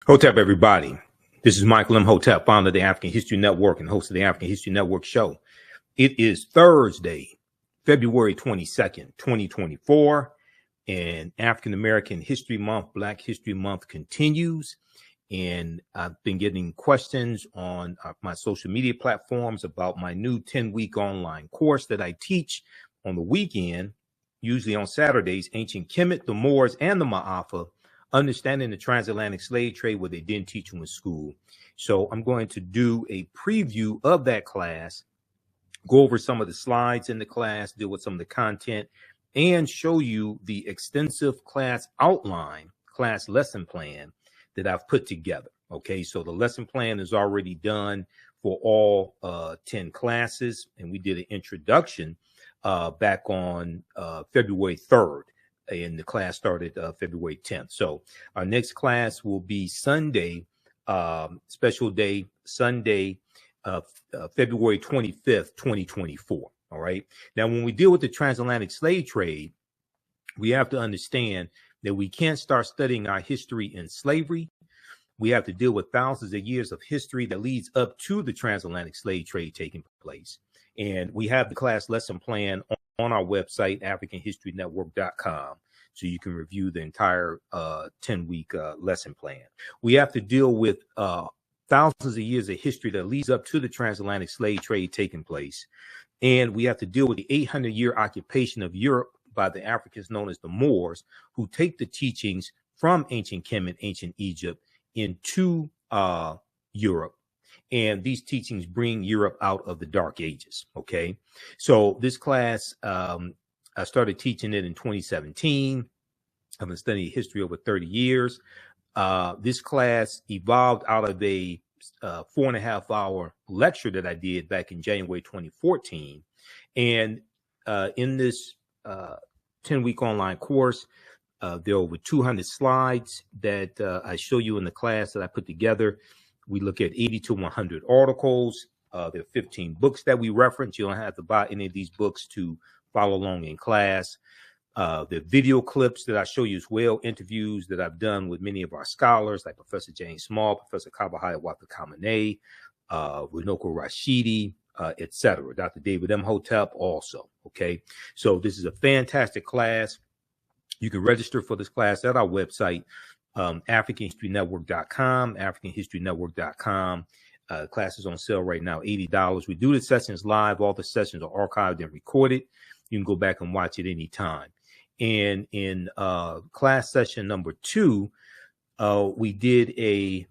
Hotep, everybody. This is Michael Imhotep, founder of the African History Network and host of the African History Network show. It is Thursday, February 22nd, 2024, and African American History Month, Black History Month continues. And I've been getting questions on my social media platforms about my new 10-week online course that I teach on the weekend, usually on Saturdays, Ancient Kemet, the Moors, and the Maafa, Understanding the Transatlantic Slave Trade, what they didn't teach you in school. So I'm going to do a preview of that class, go over some of the slides in the class, deal with some of the content, and show you the extensive class outline, class lesson plan that I've put together. Okay, so the lesson plan is already done for all 10 classes, and we did an introduction back on February 3rd. And the class started February 10th. So our next class will be Sunday, special day, Sunday, February 25th, 2024. All right. Now, when we deal with the transatlantic slave trade, we have to understand that we can't start studying our history in slavery. We have to deal with thousands of years of history that leads up to the transatlantic slave trade taking place. And we have the class lesson plan on our website, AfricanHistoryNetwork.com, so you can review the entire 10-week lesson plan. We have to deal with thousands of years of history that leads up to the transatlantic slave trade taking place. And we have to deal with the 800-year occupation of Europe by the Africans known as the Moors, who take the teachings from ancient Kemet, ancient Egypt, into Europe. And these teachings bring Europe out of the Dark Ages. Okay, so this class, I started teaching it in 2017. I've been studying history over 30 years. This class evolved out of a 4.5-hour lecture that I did back in January 2014. And in this 10-week online course, there are over 200 slides that I show you in the class that I put together. We look at 80 to 100 articles. There are 15 books that we reference. You don't have to buy any of these books to follow along in class. The video clips that I show you as well, interviews that I've done with many of our scholars, like Professor James Small, Professor Kabahaya Watakamane, Runoko Rashidi, etc. Dr. David Imhotep also. Okay, so this is a fantastic class. You can register for this class at our website, AfricanHistoryNetwork.com, AfricanHistoryNetwork.com. Class is on sale right now, $80. We do the sessions live. All the sessions are archived and recorded. You can go back and watch it anytime. And in class session number 2, we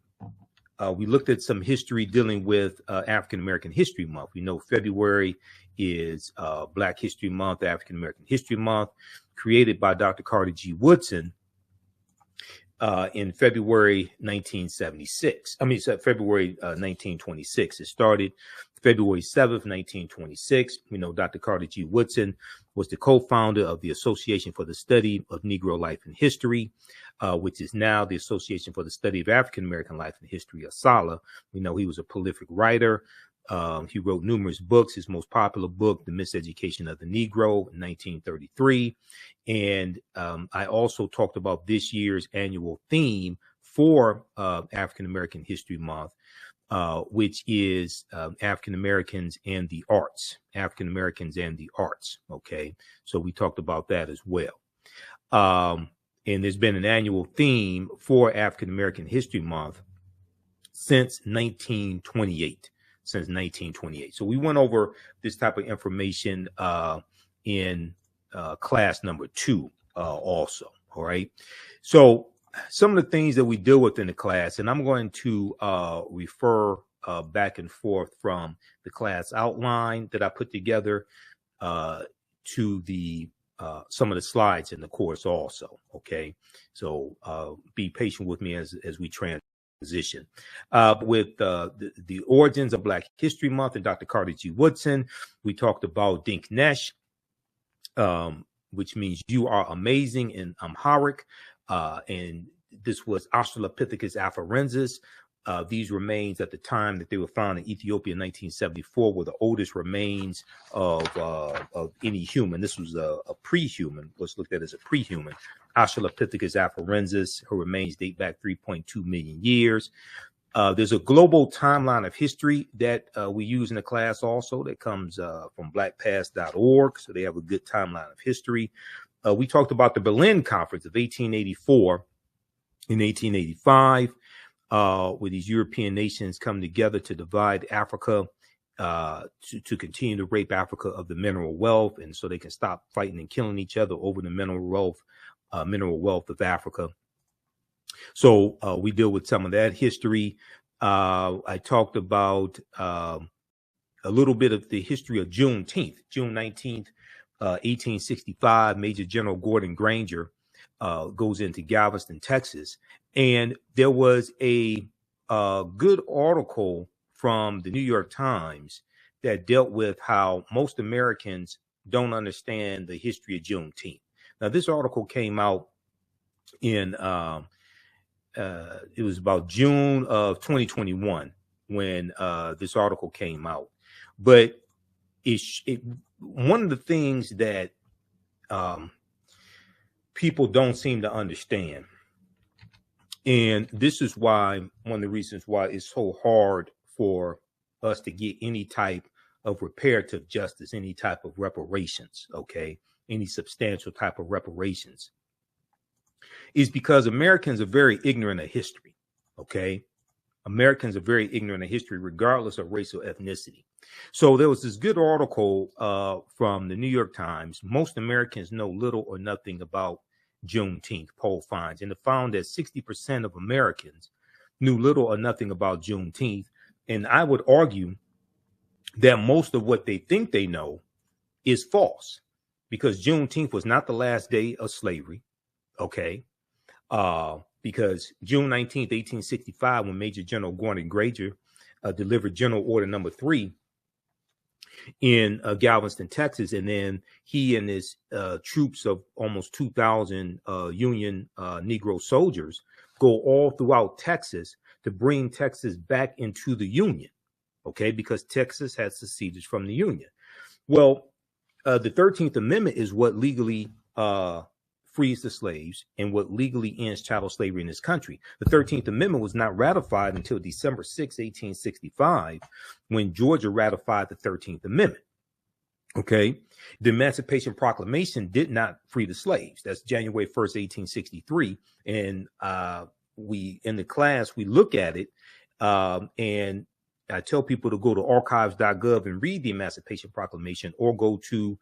looked at some history dealing with African American History Month. We know February is Black History Month, African American History Month, created by Dr. Carter G. Woodson in February 1976. February 1926. It started February 7th, 1926. We know Dr. Carter G. Woodson was the co-founder of the Association for the Study of Negro Life and History, which is now the Association for the Study of African American Life and History, ASALH. We know he was a prolific writer. He wrote numerous books. His most popular book, The Miseducation of the Negro, in 1933. And I also talked about this year's annual theme for African American History Month, which is African Americans and the arts. African Americans and the arts. Okay, so we talked about that as well. And there's been an annual theme for African American History Month since 1928. Since 1928. So we went over this type of information in class number 2 also. All right. So some of the things that we deal with in the class, and I'm going to refer back and forth from the class outline that I put together to the some of the slides in the course also. Okay. So be patient with me as we transition. With the origins of Black History Month and Dr. Carter G. Woodson, we talked about Dink Nesh, which means you are amazing in Amharic, and this was Australopithecus afarensis, These remains at the time that they were found in Ethiopia in 1974 were the oldest remains of any human. This was a pre-human, what's looked at as a pre-human. Australopithecus afarensis. Her remains date back 3.2 million years. There's a global timeline of history that we use in the class also that comes from blackpast.org. So they have a good timeline of history. We talked about the Berlin Conference of 1884 and 1885. Where these European nations come together to divide Africa, to continue to rape Africa of the mineral wealth, and so they can stop fighting and killing each other over the mineral wealth of Africa. So we deal with some of that history. I talked about a little bit of the history of Juneteenth. June 19th, 1865, Major General Gordon Granger goes into Galveston, Texas. And there was a good article from the New York Times that dealt with how most Americans don't understand the history of Juneteenth. Now, this article came out in, it was about June of 2021 when this article came out. But one of the things that people don't seem to understand, and this is why one of the reasons why it's so hard for us to get any type of reparative justice, any type of reparations, okay, any substantial type of reparations, is because Americans are very ignorant of history, okay? Americans are very ignorant of history, regardless of race or ethnicity. So there was this good article from the New York Times. Most Americans know little or nothing about Juneteenth, poll finds, and it found that 60% of Americans knew little or nothing about Juneteenth. And I would argue that most of what they think they know is false, because Juneteenth was not the last day of slavery, okay? Because June 19th, 1865, when Major General Gordon Granger delivered General Order Number 3 in Galveston, Texas, and then he and his troops of almost 2,000 Union Negro soldiers go all throughout Texas to bring Texas back into the Union, okay, because Texas had seceded from the Union. Well, the 13th Amendment is what legally frees the slaves and what legally ends chattel slavery in this country. The 13th Amendment was not ratified until December 6, 1865, when Georgia ratified the 13th Amendment. Okay. The Emancipation Proclamation did not free the slaves. That's January 1st, 1863. And we, in the class, we look at it, and I tell people to go to archives.gov and read the Emancipation Proclamation, or go to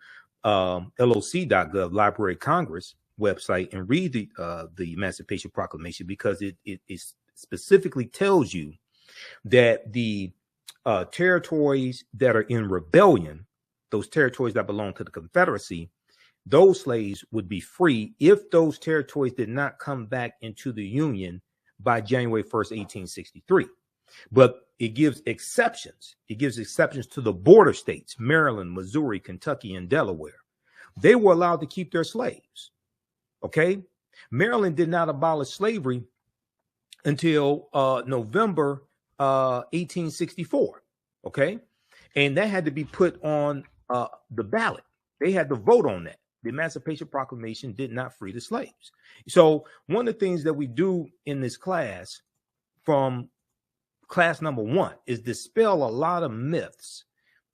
loc.gov, Library of Congress website, and read the Emancipation Proclamation, because it specifically tells you that the territories that are in rebellion, those territories that belong to the Confederacy, those slaves would be free if those territories did not come back into the Union by January 1st, 1863. But it gives exceptions. It gives exceptions to the border states, Maryland, Missouri, Kentucky, and Delaware. They were allowed to keep their slaves. Okay. Maryland did not abolish slavery until November 1864. Okay. And that had to be put on the ballot. They had to vote on that. The Emancipation Proclamation did not free the slaves. So one of the things that we do in this class, from class number 1, is dispel a lot of myths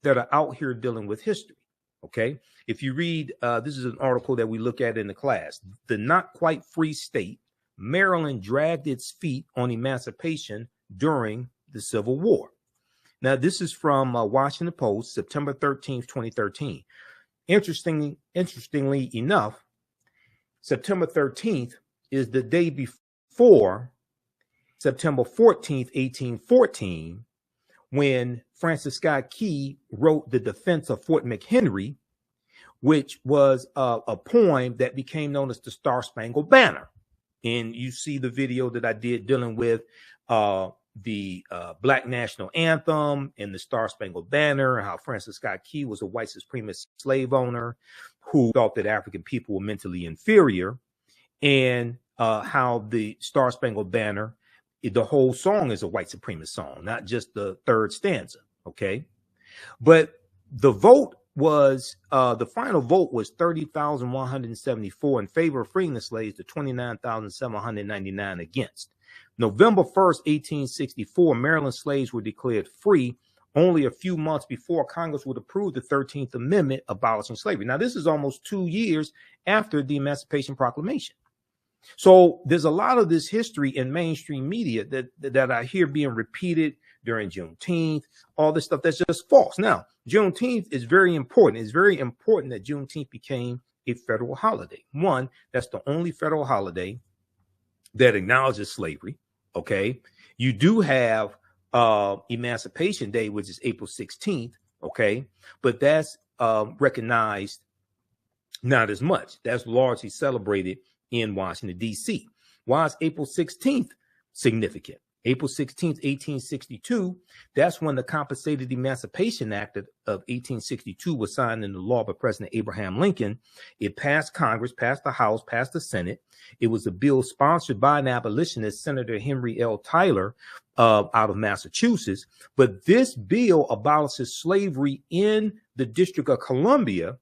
that are out here dealing with history. Okay. If you read, this is an article that we look at in the class. The not quite free state, Maryland dragged its feet on emancipation during the Civil War. Now, this is from Washington Post, September 13th, 2013. Interestingly enough, September 13th is the day before September 14th, 1814, when Francis Scott Key wrote The Defense of Fort McHenry, which was a poem that became known as the Star Spangled Banner. And you see the video that I did dealing with the Black National Anthem and the Star Spangled Banner, how Francis Scott Key was a white supremacist slave owner who thought that African people were mentally inferior, and how the Star Spangled Banner The whole song is a white supremacist song, not just the third stanza. Okay. But the vote was, the final vote was 30,174 in favor of freeing the slaves to 29,799 against. November 1st, 1864, Maryland slaves were declared free only a few months before Congress would approve the 13th Amendment abolishing slavery. Now, this is almost 2 years after the Emancipation Proclamation. So there's a lot of this history in mainstream media that I hear being repeated during Juneteenth, all this stuff that's just false. Now, Juneteenth is very important. It's very important that Juneteenth became a federal holiday. One, that's the only federal holiday that acknowledges slavery. Okay. You do have Emancipation Day, which is April 16th. Okay. But that's recognized not as much. That's largely celebrated in Washington, D.C. Why is April 16th significant? April 16th, 1862, that's when the Compensated Emancipation Act of 1862 was signed into law by President Abraham Lincoln. It passed Congress, passed the House, passed the Senate. It was a bill sponsored by an abolitionist, Senator Henry L. Tyler, out of Massachusetts. But this bill abolishes slavery in the District of Columbia,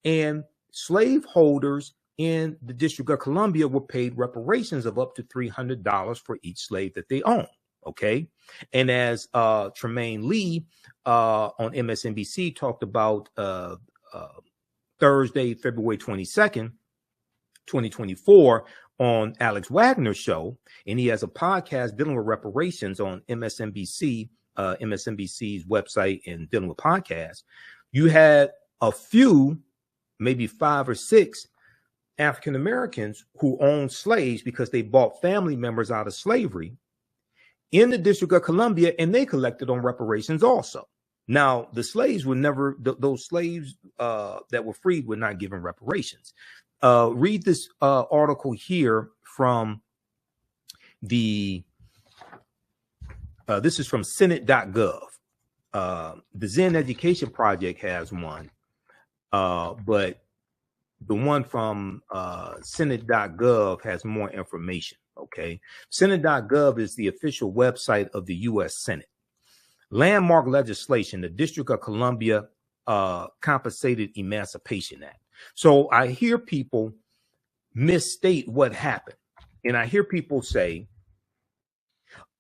and slaveholders in the District of Columbia were paid reparations of up to $300 for each slave that they own. Okay. And as Tremaine Lee on MSNBC talked about Thursday, February 22nd, 2024 on Alex Wagner's show, and he has a podcast dealing with reparations on MSNBC, MSNBC's website, and dealing with podcasts. You had a few, maybe 5 or 6 African Americans who owned slaves because they bought family members out of slavery in the District of Columbia, and they collected on reparations also. Now, the slaves were never, those slaves that were freed were not given reparations. Read this article here from the, this is from Senate.gov. The Zen Education Project has one, but the one from Senate.gov has more information. Okay. Senate.gov is the official website of the U.S. Senate. Landmark legislation, the District of Columbia Compensated Emancipation Act. So I hear people misstate what happened. And I hear people say,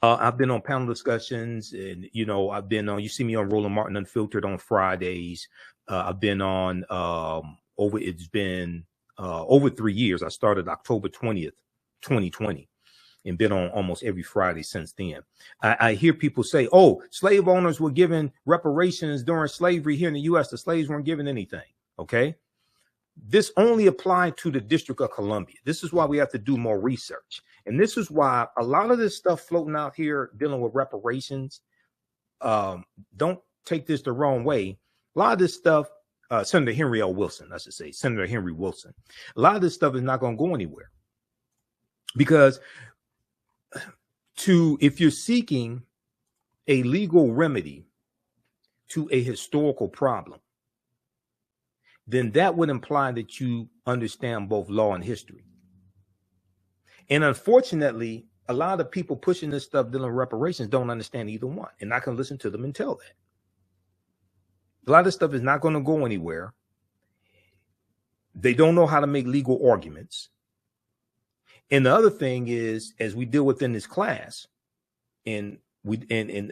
I've been on panel discussions, and, you know, I've been on, you see me on Roland Martin Unfiltered on Fridays. I've been on, it's been over 3 years. I started October 20th, 2020, and been on almost every Friday since then. I hear people say, oh, slave owners were given reparations during slavery here in the U.S. The slaves weren't given anything. Okay. This only applied to the District of Columbia. This is why we have to do more research. And this is why a lot of this stuff floating out here dealing with reparations, don't take this the wrong way. A lot of this stuff, Senator Henry L. Wilson, I should say, Senator Henry Wilson, a lot of this stuff is not going to go anywhere. Because if you're seeking a legal remedy to a historical problem, then that would imply that you understand both law and history. And unfortunately, a lot of people pushing this stuff dealing with reparations don't understand either one. And I can listen to them and tell that. A lot of this stuff is not going to go anywhere. They don't know how to make legal arguments. And the other thing is, as we deal within this class, and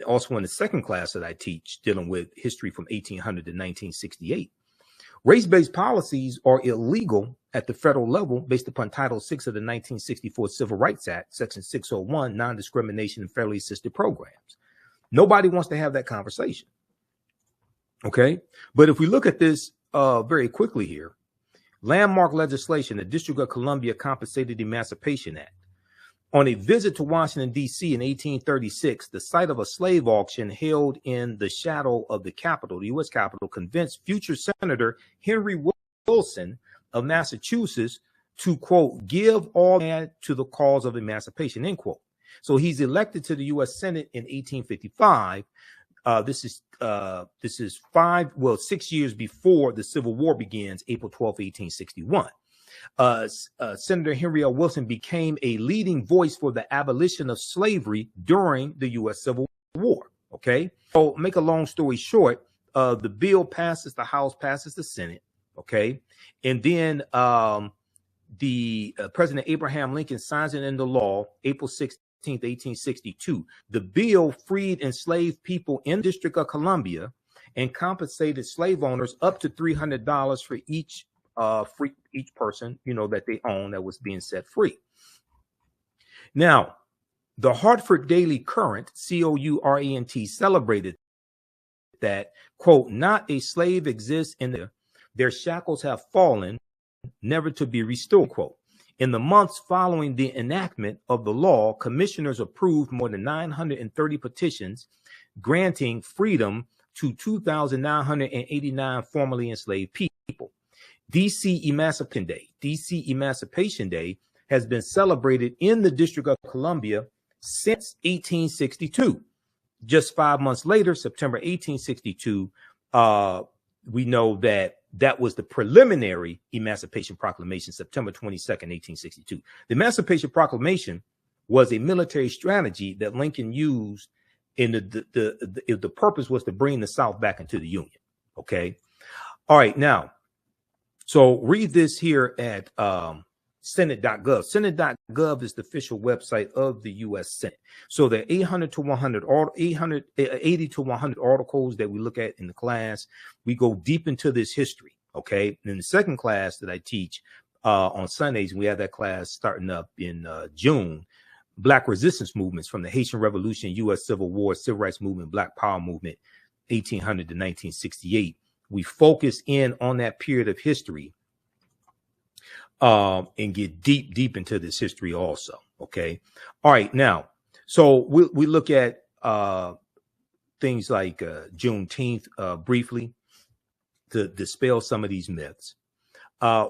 also in the second class that I teach, dealing with history from 1800 to 1968, race-based policies are illegal at the federal level based upon Title VI of the 1964 Civil Rights Act, Section 601, non-discrimination in federally assisted programs. Nobody wants to have that conversation. Okay. But if we look at this very quickly here, landmark legislation, the District of Columbia Compensated Emancipation Act. On a visit to Washington, D.C. in 1836, the site of a slave auction held in the shadow of the Capitol, the U.S. Capitol, convinced future Senator Henry Wilson of Massachusetts to, quote, give all land to the cause of emancipation, end quote. So he's elected to the U.S. Senate in 1855. This is 6 years before the Civil War begins, April 12, 1861. Senator Henry L. Wilson became a leading voice for the abolition of slavery during the U.S. Civil War. Okay, so make a long story short, the bill passes the House, passes the Senate. Okay, and then President Abraham Lincoln signs it into law April 16th, 1862. The bill freed enslaved people in the District of Columbia and compensated slave owners up to $300 for each person, that they own that was being set free. Now, the Hartford Daily Courant, Courant, celebrated that, quote, not a slave exists in their shackles have fallen, never to be restored, quote. In the months following the enactment of the law, commissioners approved more than 930 petitions granting freedom to 2,989 formerly enslaved people. DC Emancipation Day has been celebrated in the District of Columbia since 1862. Just 5 months later, September 1862, we know that was the preliminary Emancipation Proclamation, September 22nd, 1862. The Emancipation Proclamation was a military strategy that Lincoln used, and the purpose was to bring the South back into the Union. Okay. All right. Now, so read this here at Senate.gov. Senate.gov is the official website of the U.S. Senate. So there are 80 to 100 articles that we look at in the class. We go deep into this history. Okay. And in the second class that I teach on Sundays, we have that class starting up in June. Black resistance movements from the Haitian Revolution, U.S. Civil War, Civil Rights Movement, Black Power Movement, 1800 to 1968. We focus in on that period of history and get deep into this history also. Okay. All right. Now, so we look at things like Juneteenth briefly to dispel some of these myths.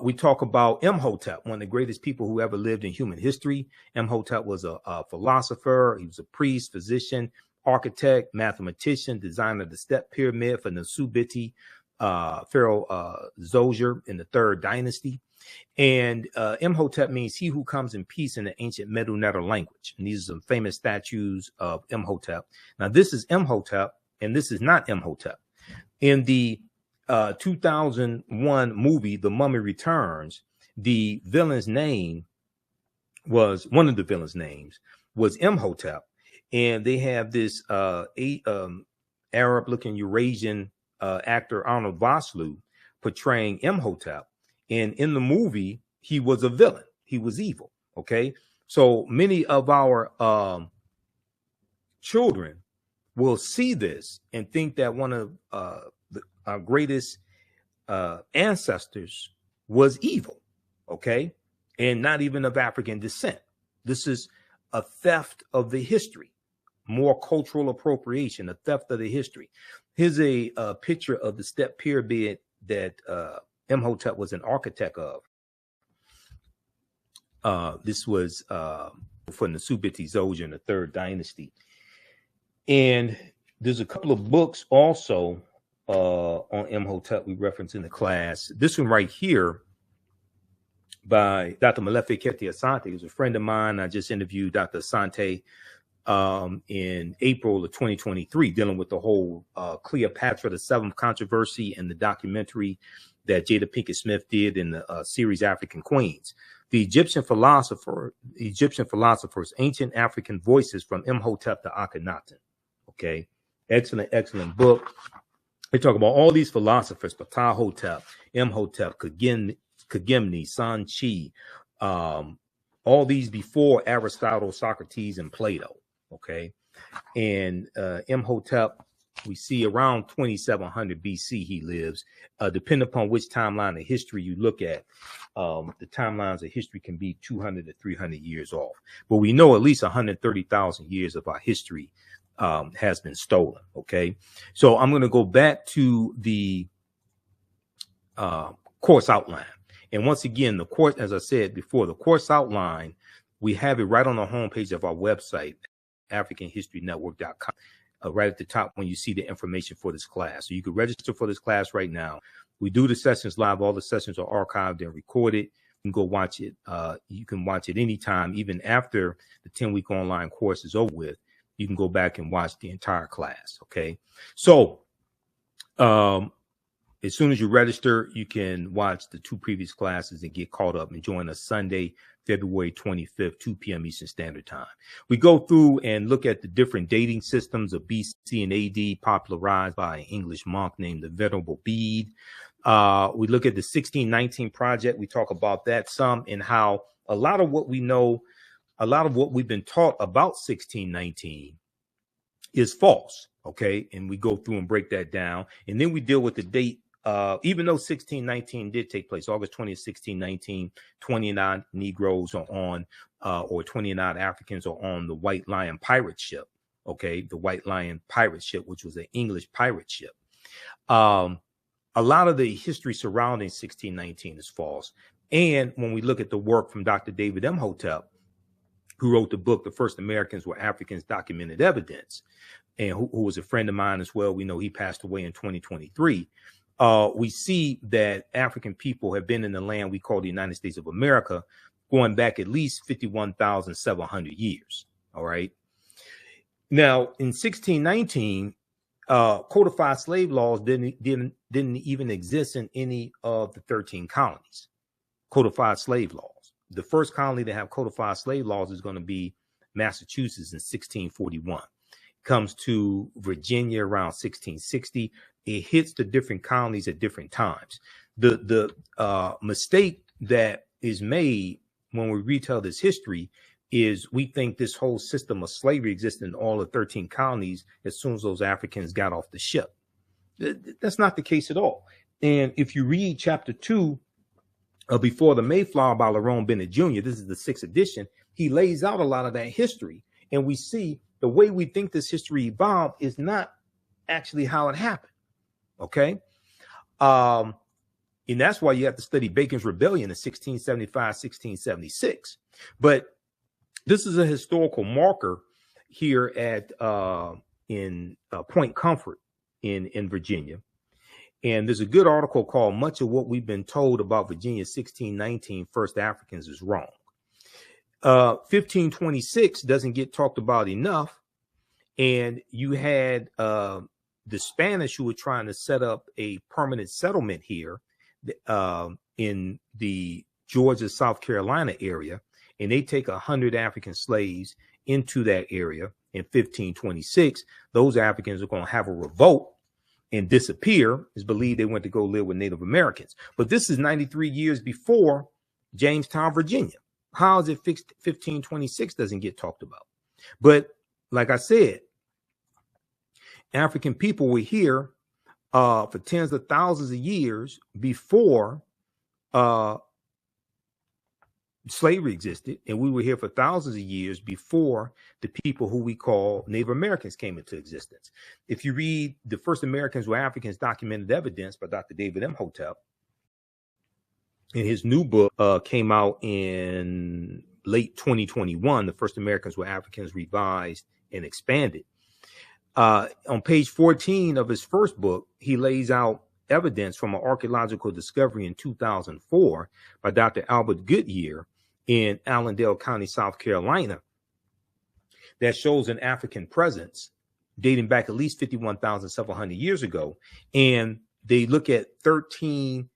We talk about Imhotep, one of the greatest people who ever lived in human history. Imhotep was a philosopher. He was a priest, physician, architect, mathematician, designer of the step pyramid for Nasubiti, Pharaoh Zoser in the third dynasty. And Imhotep means he who comes in peace in the ancient Medu Neter language. And these are some famous statues of Imhotep. Now, this is Imhotep, and this is not Imhotep. In the 2001 movie, The Mummy Returns, the villain's name was, one of the villain's names was Imhotep. And they have this Arab-looking Eurasian actor, Arnold Vosloo, portraying Imhotep. And in the movie, he was a villain. He was evil. Okay. So many of our children will see this and think that one of our greatest ancestors was evil. Okay. And not even of African descent. This is a theft of the history, more cultural appropriation, a theft of the history. Here's a picture of the step pyramid that Imhotep was an architect of. This was for Nasubiti Zoser in the third dynasty. And there's a couple of books also on Imhotep we reference in the class. This one right here by Dr. Malefi Kete Asante, who's a friend of mine. I just interviewed Dr. Asante in April of 2023, dealing with the whole Cleopatra the Seventh controversy and the documentary that Jada Pinkett Smith did in the series African Queens. The Egyptian philosophers, Ancient African Voices from Imhotep to Akhenaten. Okay, excellent book. They talk about all these philosophers: Ptahhotep, Imhotep, Kagemi, Sanchi, all these before Aristotle, Socrates, and Plato. Okay, and Imhotep, we see around 2700 BC he lives. Depending upon which timeline of history you look at, the timelines of history can be 200 to 300 years off. But we know at least 130,000 years of our history has been stolen. Okay, so I'm going to go back to the course outline. And once again, the course, as I said before, the course outline, we have it right on the homepage of our website, AfricanHistoryNetwork.com. Right at the top when you see the information for this class. So you can register for this class right now. We do the sessions live. All the sessions are archived and recorded. can go watch it. You can watch it anytime, even after the 10-week online course is over with. You can go back and watch the entire class. Okay. So, as soon as you register, you can watch the 2 previous classes and get caught up and join us Sunday, February 25th, 2 p.m. Eastern Standard Time. We go through and look at the different dating systems of BC and AD popularized by an English monk named the Venerable Bede. We look at the 1619 project. We talk about that some and how a lot of what we know, a lot of what we've been taught about 1619 is false. Okay. And we go through and break that down. And then we deal with the date. Even though 1619 did take place, August 20th, 1619, 29 Negroes are on, or 29 Africans are on the White Lion pirate ship. Okay. The White Lion pirate ship, which was an English pirate ship. A lot of the history surrounding 1619 is false. And when we look at the work from Dr. David Imhotep, who wrote the book, The First Americans Were Africans, Documented Evidence, and who was a friend of mine as well. We know he passed away in 2023. We see that African people have been in the land we call the United States of America going back at least 51,700 years. All right. Now, in 1619, codified slave laws didn't even exist in any of the 13 colonies. Codified slave laws. The first colony to have codified slave laws is going to be Massachusetts in 1641. Comes to Virginia around 1660. It hits the different colonies at different times. The mistake that is made when we retell this history is we think this whole system of slavery existed in all the 13 colonies as soon as those Africans got off the ship. That's not the case at all. And if you read chapter 2 of Before the Mayflower by Lerone Bennett Jr., this is the 6th edition, he lays out a lot of that history. And we see the way we think this history evolved is not actually how it happened. Okay. And that's why you have to study Bacon's Rebellion in 1675, 1676. But this is a historical marker here at in Point Comfort in Virginia. And there's a good article called Much of What We've Been Told About Virginia's 1619 First Africans is Wrong. 1526 doesn't get talked about enough. And you had the Spanish who were trying to set up a permanent settlement here in the Georgia, South Carolina area. And they take 100 African slaves into that area in 1526. Those Africans are going to have a revolt and disappear. It's believed they went to go live with Native Americans. But this is 93 years before Jamestown, Virginia. How is it fixed? 1526 doesn't get talked about. But like I said, African people were here for tens of thousands of years before slavery existed, and we were here for thousands of years before the people who we call Native Americans came into existence. If you read The First Americans Were Africans, Documented Evidence by Dr. David Imhotep, and his new book came out in late 2021, The First Americans Were Africans, Revised and Expanded. On page 14 of his first book, he lays out evidence from an archaeological discovery in 2004 by Dr. Albert Goodyear in Allendale County, South Carolina, that shows an African presence dating back at least 51,700 years ago. And they look at 13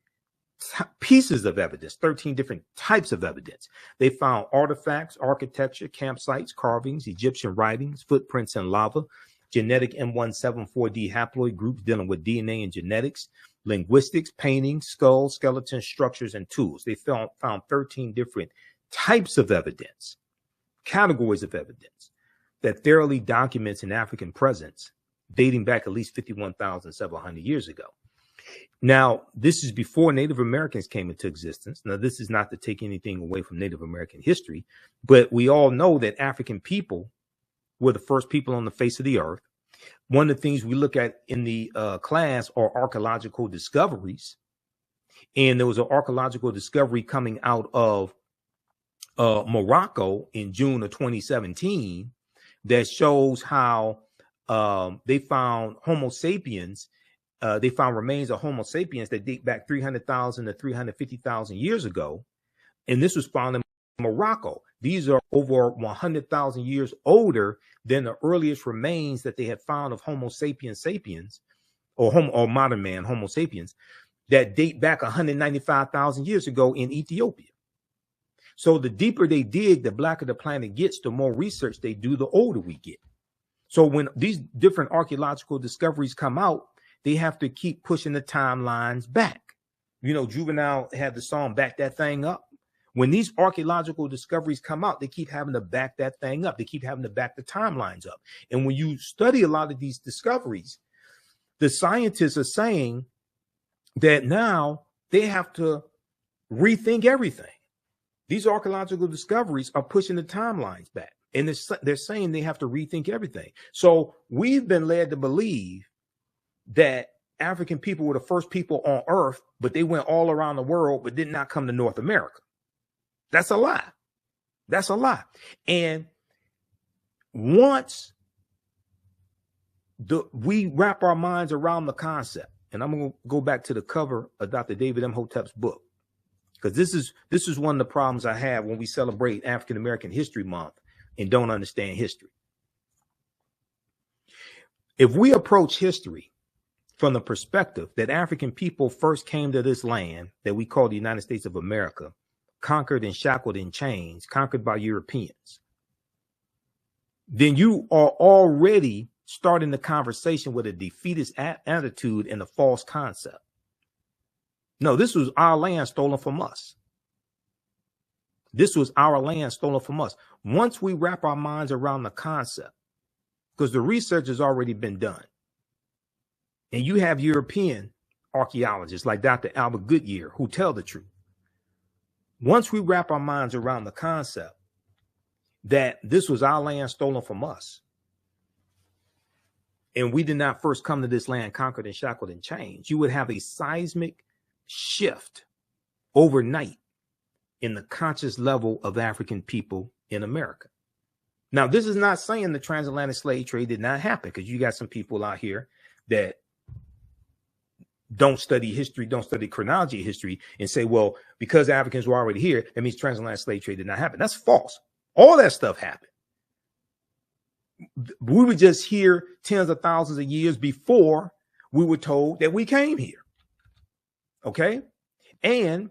pieces of evidence, 13 different types of evidence. They found artifacts, architecture, campsites, carvings, Egyptian writings, footprints in lava, genetic M174D haploid groups dealing with DNA and genetics, linguistics, paintings, skulls, skeletons, structures, and tools. They found 13 different types of evidence, categories of evidence that thoroughly documents an African presence dating back at least 51,700 years ago. Now, this is before Native Americans came into existence. Now, this is not to take anything away from Native American history, but we all know that African people were the first people on the face of the earth. One of the things we look at in the class are archaeological discoveries. And there was an archaeological discovery coming out of Morocco in June of 2017 that shows how they found Homo sapiens. They found remains of Homo sapiens that date back 300,000 to 350,000 years ago And this was found in Morocco. These are over 100,000 years older than the earliest remains that they had found of Homo sapiens sapiens, or modern man, Homo sapiens, that date back 195,000 years ago in Ethiopia. So the deeper they dig, the blacker the planet gets, the more research they do, the older we get. So when these different archaeological discoveries come out, they have to keep pushing the timelines back. You know, Juvenile had the song Back That Thing Up. When these archaeological discoveries come out, they keep having to back that thing up. They keep having to back the timelines up. And when you study a lot of these discoveries, the scientists are saying that now they have to rethink everything. These archaeological discoveries are pushing the timelines back. And they're saying they have to rethink everything. So we've been led to believe that African people were the first people on Earth, but they went all around the world, but did not come to North America. That's a lie. That's a lie. And once we wrap our minds around the concept, and I'm going to go back to the cover of Dr. David Imhotep's book, because this is one of the problems I have when we celebrate African American History Month and don't understand history. If we approach history from the perspective that African people first came to this land that we call the United States of America, conquered and shackled in chains, conquered by Europeans, then you are already starting the conversation with a defeatist attitude and a false concept. No, this was our land stolen from us. This was our land stolen from us. Once we wrap our minds around the concept, because the research has already been done, and you have European archaeologists like Dr. Albert Goodyear who tell the truth. Once we wrap our minds around the concept that this was our land stolen from us, and we did not first come to this land conquered and shackled and chained, you would have a seismic shift overnight in the conscious level of African people in America. Now, this is not saying the transatlantic slave trade did not happen, because you got some people out here that don't study history, don't study chronology of history, and say, well, because Africans were already here, that means transatlantic slave trade did not happen. That's false. All that stuff happened. We were just here tens of thousands of years before we were told that we came here. Okay? And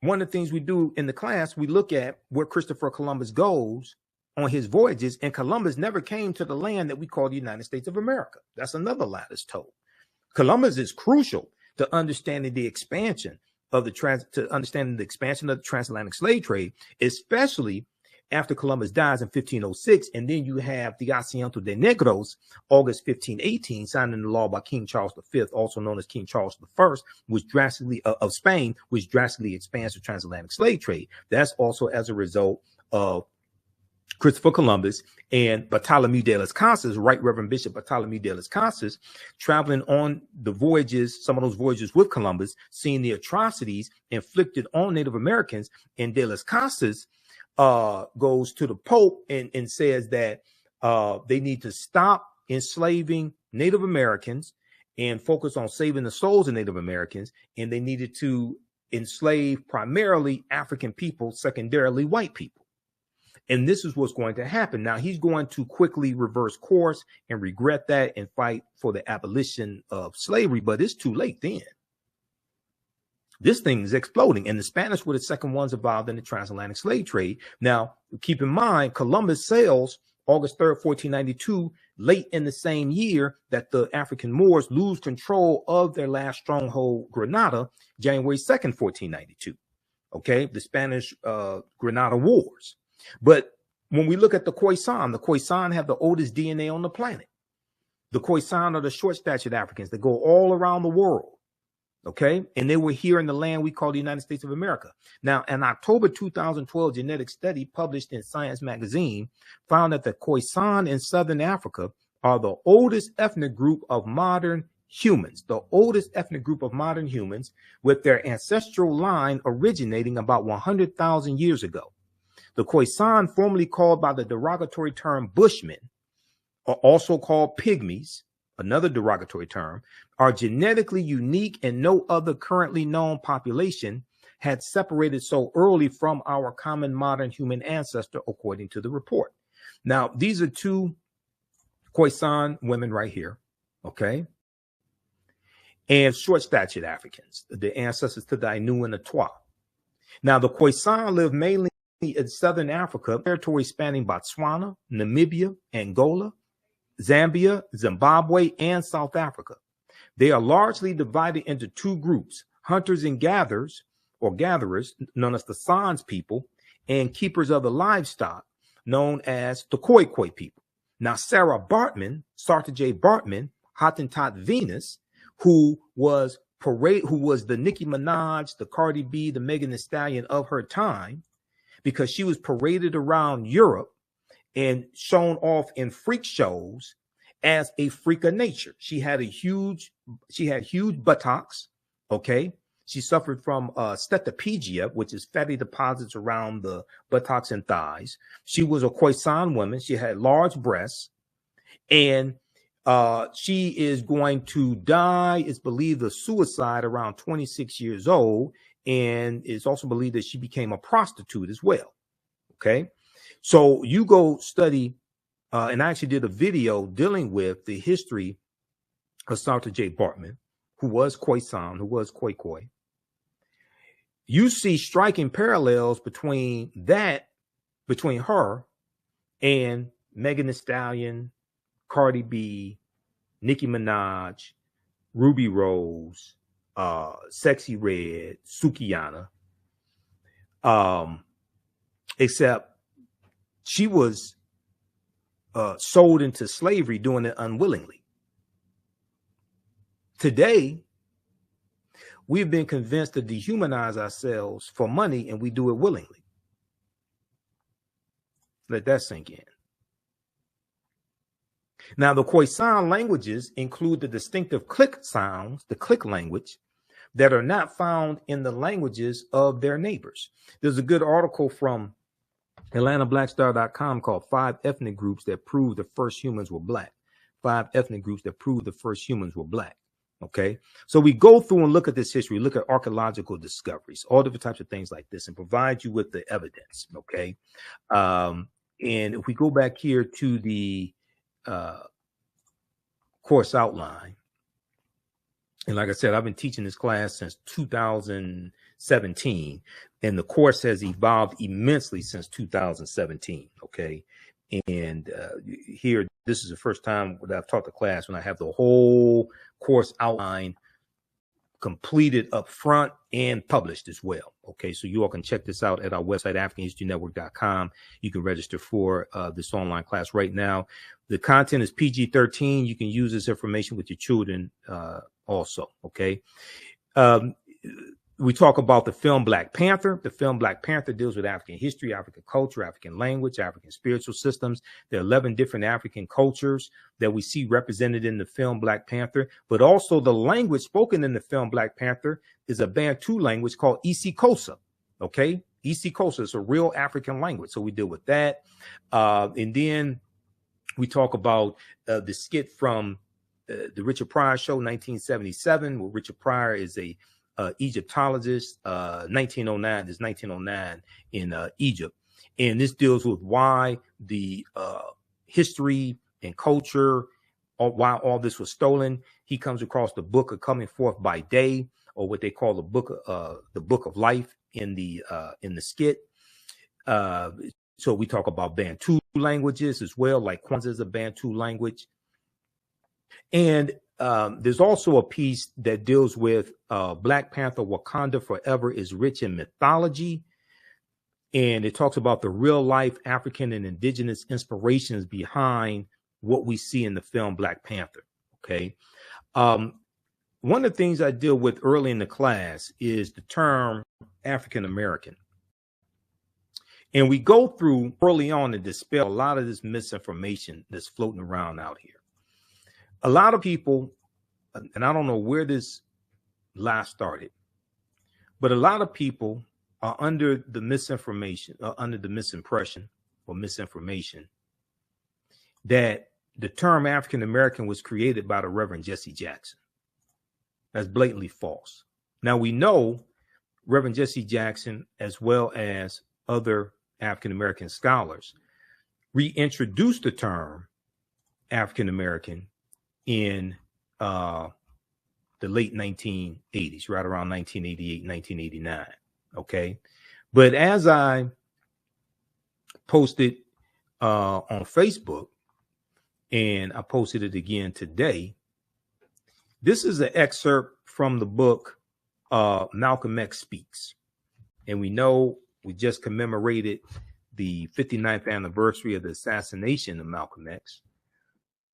one of the things we do in the class, we look at where Christopher Columbus goes on his voyages, and Columbus never came to the land that we call the United States of America. That's another lie that's told. Columbus is crucial to understanding the expansion of the transatlantic slave trade, especially after Columbus dies in 1506, and then you have the Asiento de Negros, August 1518, signed into law by King Charles V, also known as King Charles I, which drastically of Spain, which drastically expands the transatlantic slave trade. That's also as a result of Christopher Columbus and Bartholomew de las Casas, Right Reverend Bishop Bartholomew de las Casas, traveling on the voyages, some of those voyages with Columbus, seeing the atrocities inflicted on Native Americans. And de las Casas goes to the Pope and says that they need to stop enslaving Native Americans and focus on saving the souls of Native Americans. And they needed to enslave primarily African people, secondarily white people. And this is what's going to happen. Now, he's going to quickly reverse course and regret that and fight for the abolition of slavery. But it's too late then. This thing is exploding. And the Spanish were the second ones involved in the transatlantic slave trade. Now, keep in mind, Columbus sails August 3rd, 1492, late in the same year that the African Moors lose control of their last stronghold, Granada, January 2nd, 1492. Okay, the Spanish Granada Wars. But when we look at the Khoisan have the oldest DNA on the planet. The Khoisan are the short-statured Africans that go all around the world. Okay, and they were here in the land we call the United States of America. Now, an October 2012 genetic study published in Science magazine found that the Khoisan in Southern Africa are the oldest ethnic group of modern humans, with their ancestral line originating about 100,000 years ago. The Khoisan, formerly called by the derogatory term Bushmen, are also called pygmies, another derogatory term, are genetically unique, and no other currently known population had separated so early from our common modern human ancestor, according to the report. Now, these are two Khoisan women right here, okay? And short-statured Africans, the ancestors to the Ainu and the Twa. Now, the Khoisan live mainly in southern Africa, territory spanning Botswana, Namibia, Angola, Zambia, Zimbabwe, and South Africa. They are largely divided into two groups, hunters and gatherers, or gatherers, known as the Sans people, and keepers of the livestock, known as the Khoi people. Now, Sara Baartman, Hottentot Venus, who was the Nicki Minaj, the Cardi B, the Megan Thee Stallion of her time, because she was paraded around Europe and shown off in freak shows as a freak of nature. She had huge buttocks, okay? She suffered from steatopygia, which is fatty deposits around the buttocks and thighs. She was a Khoisan woman. She had large breasts, and she is going to die, it's believed, of suicide around 26 years old, and it's also believed that she became a prostitute as well, okay? So you go study, and I actually did a video dealing with the history of Sara Baartman, who was Khoisan, who was Khoi. You see striking parallels between her and Megan Thee Stallion, Cardi B, Nicki Minaj, Ruby Rose, Sexy Red, Sukihana, except she was sold into slavery, doing it unwillingly. Today, we've been convinced to dehumanize ourselves for money, and we do it willingly. Let that sink in. Now, the Khoisan languages include the distinctive click sounds, the click language, that are not found in the languages of their neighbors. There's a good article from AtlantaBlackStar.com called 5 Ethnic Groups That Prove the First Humans Were Black. 5 ethnic groups that prove the first humans were black. Okay, so we go through and look at this history, look at archaeological discoveries, all different types of things like this, and provide you with the evidence. Okay, and if we go back here to the course outline, and like I said, I've been teaching this class since 2017, and the course has evolved immensely since 2017. Okay, and here, this is the first time that I've taught the class when I have the whole course outline completed up front and published as well. Okay, so you all can check this out at our website, AfricanHistoryNetwork.com. You can register for this online class right now. The content is PG-13. You can use this information with your children also. Okay. We talk about the film Black Panther. The film Black Panther deals with African history, African culture, African language, African spiritual systems. There are 11 different African cultures that we see represented in the film Black Panther, but also the language spoken in the film Black Panther is a Bantu language called isiXhosa. Okay, isiXhosa is a real African language. So we deal with that. And then we talk about the skit from the Richard Pryor show, 1977, where Richard Pryor is a Egyptologist, 1909. This 1909 in Egypt, and this deals with why the history and culture, or why all this was stolen. He comes across the book of Coming Forth by Day, or what they call the book of life in the skit. So we talk about Bantu languages as well, like Kwanzaa is a Bantu language, and there's also a piece that deals with Black Panther, Wakanda Forever is rich in mythology. And it talks about the real life African and indigenous inspirations behind what we see in the film Black Panther. Okay. One of the things I deal with early in the class is the term African American. And we go through early on and dispel a lot of this misinformation that's floating around out here. A lot of people, and I don't know where this lie started, but a lot of people are under the misinformation, under the misimpression or misinformation that the term African American was created by the Reverend Jesse Jackson. That's blatantly false. Now we know Reverend Jesse Jackson, as well as other African-American scholars, reintroduced the term African-American in the late 1980s, right around 1988, 1989. Okay. But as I posted on Facebook, and I posted it again today, this is an excerpt from the book Malcolm X Speaks. And we know we just commemorated the 59th anniversary of the assassination of Malcolm X,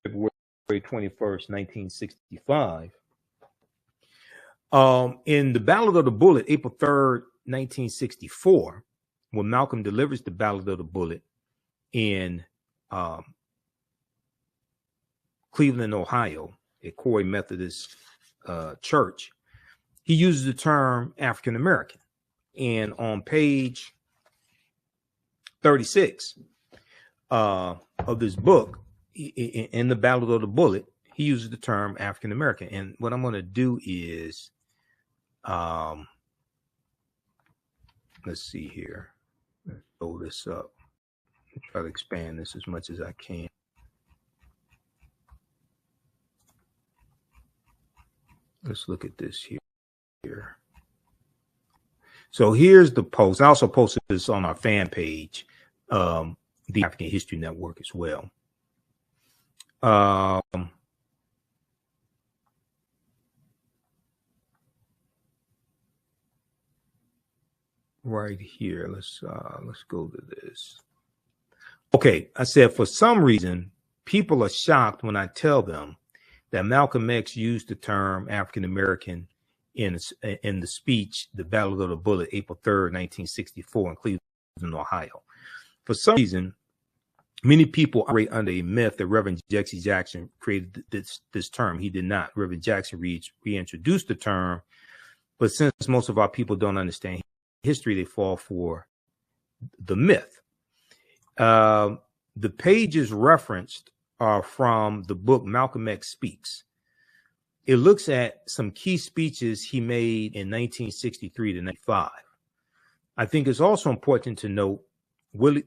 February 21st, 1965. In the Ballad of the Bullet, April 3rd, 1964, when Malcolm delivers the Ballad of the Bullet in Cleveland, Ohio, at Corey Methodist Church, he uses the term African American. And on page 36 of this book, in the Ballad of the Bullet, he uses the term African American. And what I'm going to do is, let's see here. Let's throw this up. Try to expand this as much as I can. Let's look at this here. So here's the post. I also posted this on our fan page, the African History Network as well. Right here. Let's go to this. Okay, I said, for some reason, people are shocked when I tell them that Malcolm X used the term African American in the speech, the Battle of the Bullet, April 3rd, 1964, in Cleveland, Ohio. For some reason, many people operate under a myth that Reverend Jesse Jackson created this term. He did not. Reverend Jackson reintroduced the term, but since most of our people don't understand history, they fall for the myth. The pages referenced are from the book Malcolm X Speaks. It looks at some key speeches he made in 1963 to 95. I think it's also important to note Willie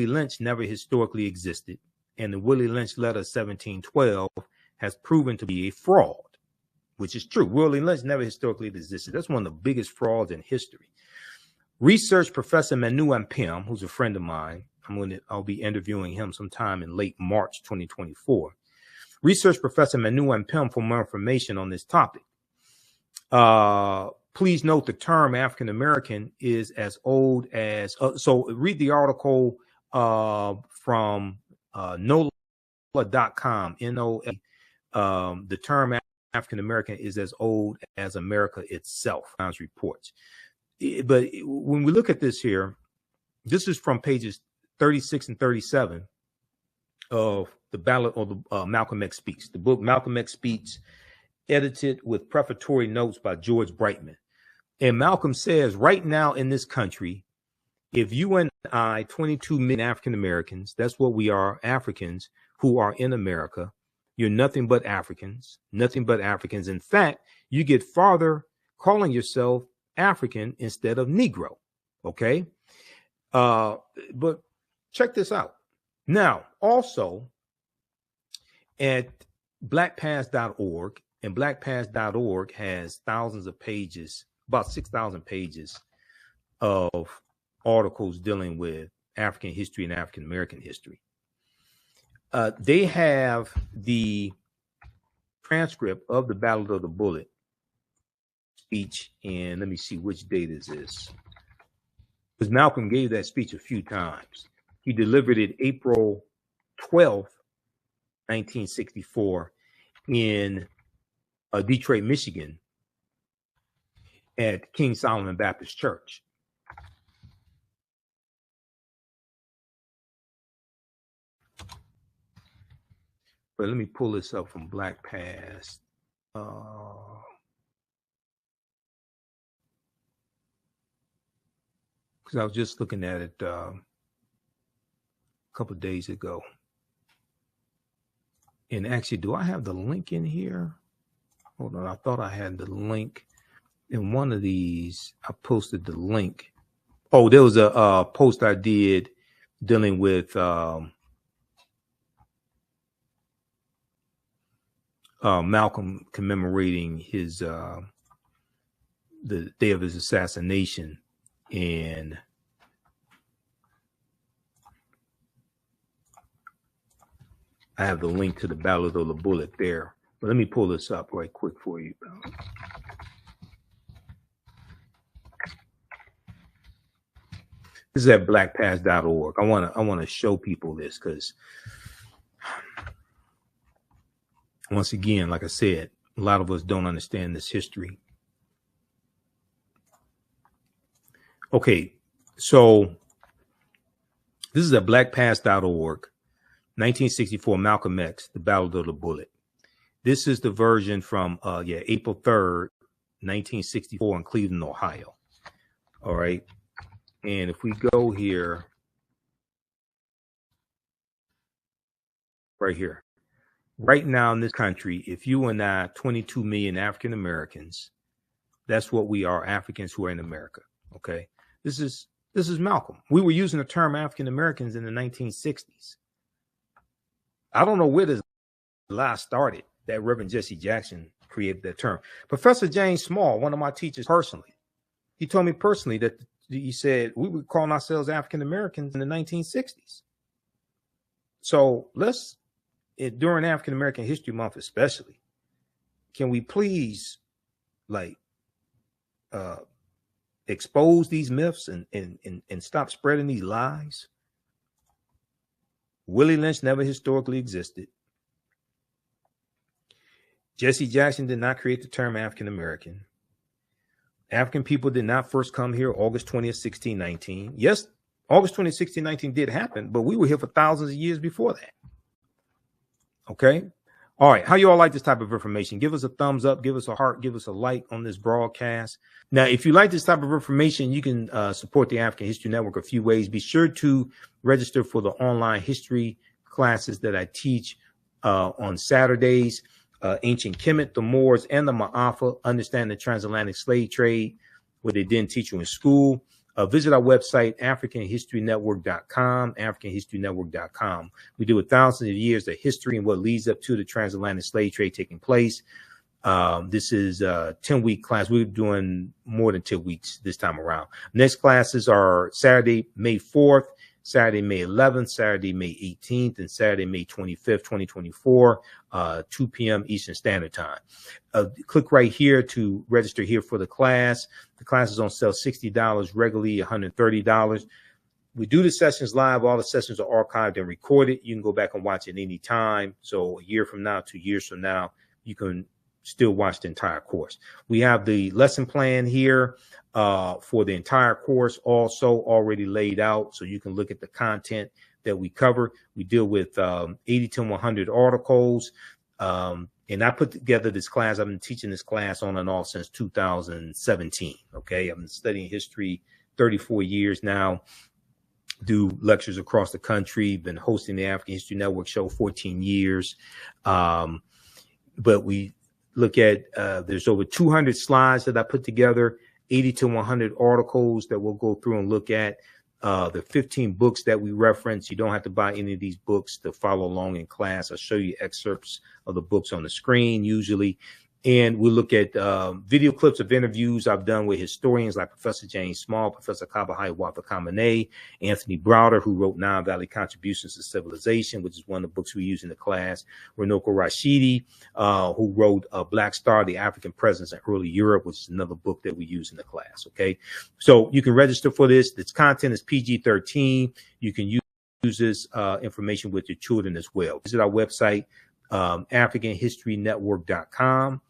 Lynch never historically existed, and the Willie Lynch letter 1712 has proven to be a fraud, which is true. Willie Lynch never historically existed. That's one of the biggest frauds in history. Research professor Manu Ampim, who's a friend of mine, I'll be interviewing him sometime in late March 2024. Research professor Manu Ampim for more information on this topic. Please note the term African American is as old as, so read the article from NOLA.com, NOLA. The term African American is as old as America itself, Times reports. But when we look at this here, this is from pages 36 and 37 of the Ballad or the Malcolm X Speaks, the book Malcolm X Speaks, edited with prefatory notes by George Brightman. And Malcolm says, right now in this country, if you and I, 22 million African Americans, that's what we are, Africans who are in America, you're nothing but Africans, nothing but Africans. In fact, you get farther calling yourself African instead of Negro. Okay. But check this out. Now, also at blackpast.org, and blackpast.org has thousands of pages, about 6,000 pages of articles dealing with African history and African American history. They have the transcript of the Battle of the Bullet speech, and let me see which date is this. Because Malcolm gave that speech a few times. He delivered it April 12th, 1964 in Detroit, Michigan at King Solomon Baptist Church. But let me pull this up from Black Past. Because I was just looking at it a couple of days ago. And actually, do I have the link in here? Hold on, I thought I had the link in one of these, I posted the link. Oh, there was a post I did dealing with Malcolm commemorating his the day of his assassination, and I have the link to the Ballad of the Bullet there. But let me pull this up right quick for you. This is at blackpast.org. I want to show people this because, once again, like I said, a lot of us don't understand this history. Okay, so this is at blackpast.org, 1964, Malcolm X, The Ballad of the Bullet. This is the version from April 3rd, 1964 in Cleveland, Ohio. All right. And if we go here, right here, right now in this country, if you and I, 22 million African Americans, that's what we are, Africans who are in America. Okay. This is Malcolm. We were using the term African Americans in the 1960s. I don't know where this lie started, that Reverend Jesse Jackson created that term. Professor James Small, one of my teachers personally, he told me personally that he said we were calling ourselves African Americans in the 1960s. So let's, during African American History Month especially, can we please expose these myths and stop spreading these lies? Willie Lynch never historically existed. Jesse Jackson did not create the term African American. African people did not first come here August 20th, 1619. Yes, August 20th, 1619 did happen, but we were here for thousands of years before that. Okay. All right. How you all like this type of information? Give us a thumbs up, give us a heart, give us a like on this broadcast. Now, if you like this type of information, you can support the African History Network a few ways. Be sure to register for the online history classes that I teach on Saturdays. Ancient Kemet, the Moors, and the Maafa, understand the transatlantic slave trade, what they didn't teach you in school. Visit our website, AfricanHistoryNetwork.com, AfricanHistoryNetwork.com. We do thousands of years of history and what leads up to the transatlantic slave trade taking place. This is a 10-week class. We're doing more than 10 weeks this time around. Next classes are Saturday, May 4th, Saturday, May 11th, Saturday, May 18th, and Saturday, May 25th, 2024, 2 p.m. Eastern Standard Time. Click right here to register here for the class. The class is on sale $60, regularly $130. We do the sessions live. All the sessions are archived and recorded. You can go back and watch it any time. So a year from now, 2 years from now, you can still watch the entire course. We have the lesson plan here for the entire course also already laid out, so you can look at the content that we cover. We deal with 80 to 100 articles, and I put together this class. I've been teaching this class on and off since 2017. Okay, I've been studying history 34 years now. Do lectures across the country. Been hosting the African History Network show 14 years. But we look at there's over 200 slides that I put together, 80 to 100 articles that we'll go through and look at. The 15 books that we reference. You don't have to buy any of these books to follow along in class. I'll show you excerpts of the books on the screen usually. And we look at video clips of interviews I've done with historians like Professor James Small, Professor Kabahai Wafa-Kamene, Anthony Browder, who wrote Nile Valley Contributions to Civilization, which is one of the books we use in the class, Runoko Rashidi, who wrote Black Star, The African Presence in Early Europe, which is another book that we use in the class. Okay, so you can register for this. Its content is PG-13. You can use this information with your children as well. Visit our website, AfricanHistoryNetwork.com.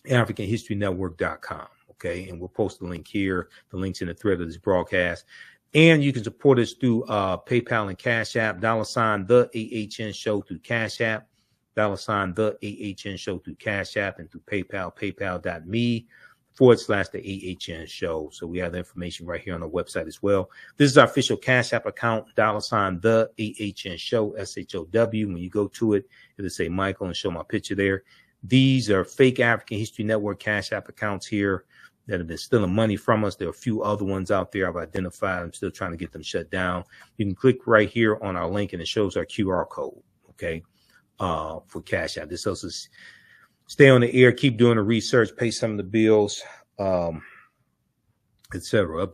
AfricanHistoryNetwork.com. Okay, and we'll post the link here. The link's in the thread of this broadcast. And you can support us through PayPal and Cash App, $ the AHN show through Cash App, $ the AHN show through Cash App, and through PayPal, paypal.me/the AHN show. So we have the information right here on the website as well. This is our official Cash App account, $ the AHN show, SHOW. When you go to it, it'll say Michael and show my picture there. These are fake African History Network Cash App accounts here. that have been stealing money from us. There are a few other ones out there I've identified. I'm still trying to get them shut down. You can click right here on our link and it shows our QR code, okay, for Cash App. This helps us stay on the air, keep doing the research, pay some of the bills, etc.